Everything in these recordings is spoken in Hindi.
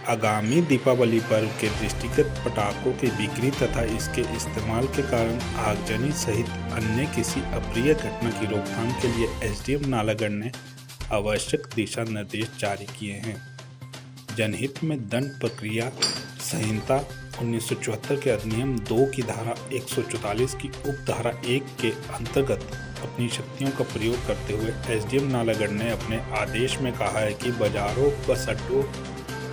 आगामी दीपावली पर्व के दृष्टिगत पटाखों की बिक्री तथा इसके इस्तेमाल के कारण आगजनी सहित अन्य किसी अप्रिय घटना की रोकथाम के लिए एसडीएम नालागढ़ ने आवश्यक दिशा निर्देश जारी किए हैं। जनहित में दंड प्रक्रिया संहिता 1974 के अधिनियम 2 की धारा 144 की उप धारा 1 के अंतर्गत अपनी शक्तियों का प्रयोग करते हुए एसडीएम नालागढ़ ने अपने आदेश में कहा है कि बाजारों, बस अड्डों,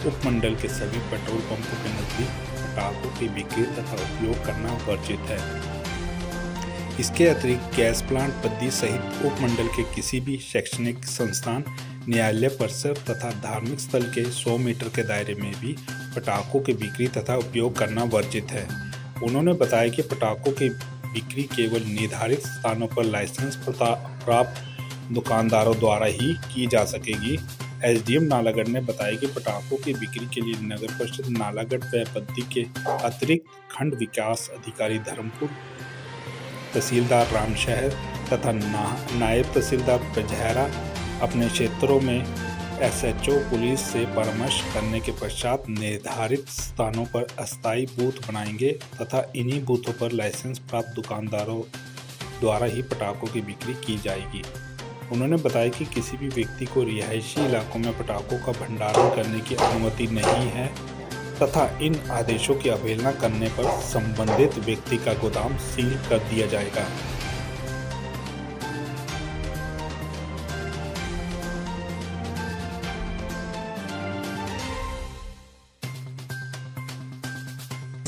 उपमंडल के सभी पेट्रोल पंपों के नजदीक पटाखों की बिक्री तथा उपयोग करना वर्जित है। इसके अतिरिक्त गैस प्लांट, बद्दी सहित उपमंडल के किसी भी शैक्षणिक संस्थान, न्यायालय परिसर तथा धार्मिक स्थल के 100 मीटर के दायरे में भी पटाखों की बिक्री तथा उपयोग करना वर्जित है। उन्होंने बताया कि पटाखों की बिक्री केवल निर्धारित स्थानों पर लाइसेंस प्राप्त दुकानदारों द्वारा ही की जा सकेगी। एसडीएम नालागढ़ ने बताया कि पटाखों की बिक्री के लिए नगर परिषद नालागढ़ व बद्दी के अतिरिक्त खंड विकास अधिकारी धर्मपुर, तहसीलदार रामशहर तथा नायब तहसीलदार बजहरा अपने क्षेत्रों में एसएचओ पुलिस से परामर्श करने के पश्चात निर्धारित स्थानों पर अस्थायी बूथ बनाएंगे तथा इन्हीं बूथों पर लाइसेंस प्राप्त दुकानदारों द्वारा ही पटाखों की बिक्री की जाएगी। उन्होंने बताया कि किसी भी व्यक्ति को रिहायशी इलाकों में पटाखों का भंडारण करने की अनुमति नहीं है तथा इन आदेशों की अवहेलना करने पर संबंधित व्यक्ति का गोदाम सील कर दिया जाएगा।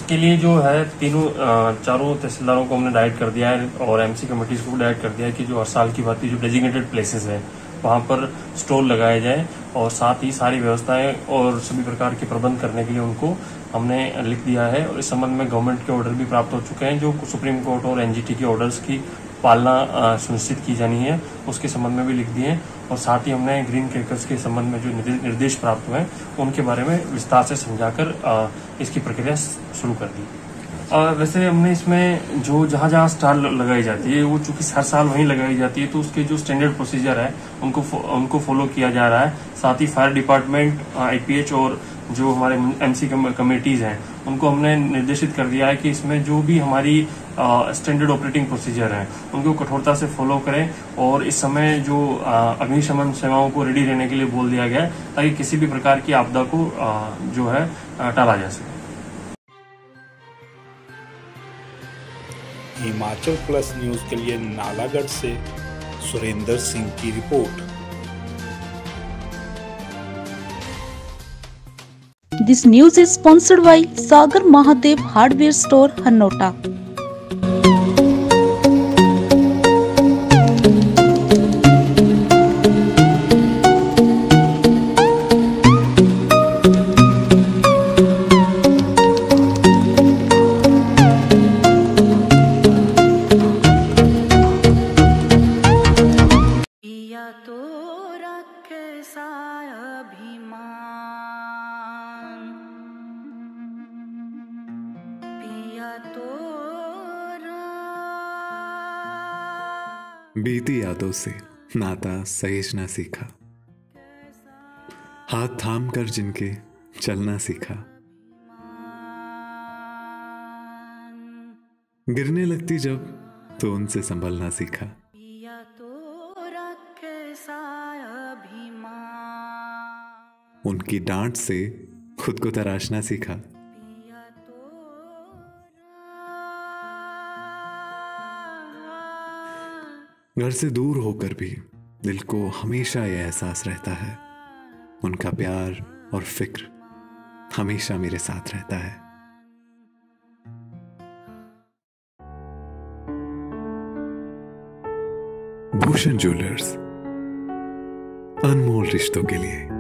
के लिए जो है चारों तहसीलदारों को हमने डायरेक्ट कर दिया है और एमसी कमेटीज को डायरेक्ट कर दिया है कि जो हर साल की बात जो डेजिग्नेटेड प्लेसेस है वहां पर स्टॉल लगाए जाए और साथ ही सारी व्यवस्थाएं और सभी प्रकार के प्रबंध करने के लिए उनको हमने लिख दिया है। और इस संबंध में गवर्नमेंट के ऑर्डर भी प्राप्त हो चुके हैं जो सुप्रीम कोर्ट और एनजीटी के ऑर्डर्स की पालना सुनिश्चित की जानी है उसके संबंध में भी लिख दिए। और साथ ही हमने ग्रीन क्रैकर्स के संबंध में जो निर्देश प्राप्त हुए उनके बारे में विस्तार से समझाकर इसकी प्रक्रिया शुरू कर दी। वैसे हमने इसमें जो जहाँ स्टॉल लगाई जाती है वो चूंकि हर साल वहीं लगाई जाती है तो उसके जो स्टैंडर्ड प्रोसीजर है उनको फॉलो किया जा रहा है। साथ ही फायर डिपार्टमेंट, आईपीएच और जो हमारे एमसी कमेटीज हैं उनको हमने निर्देशित कर दिया है कि इसमें जो भी हमारी स्टैंडर्ड ऑपरेटिंग प्रोसीजर हैं उनको कठोरता से फॉलो करें। और इस समय जो अग्निशमन सेवाओं को रेडी रहने के लिए बोल दिया गया है ताकि किसी भी प्रकार की आपदा को जो है टाला जा सके। हिमाचल प्लस न्यूज के लिए नालागढ़ से सुरेंद्र सिंह की report. This news is sponsored by Sagar Mahadev Hardware Store, Hannota. बीती यादों से नाता सहेजना सीखा, हाथ थाम कर जिनके चलना सीखा, गिरने लगती जब तो उनसे संभलना सीखा, उनकी डांट से खुद को तराशना सीखा, घर से दूर होकर भी दिल को हमेशा यह एहसास रहता है उनका प्यार और फिक्र हमेशा मेरे साथ रहता है। भूषण ज्वेलर्स, अनमोल रिश्तों के लिए।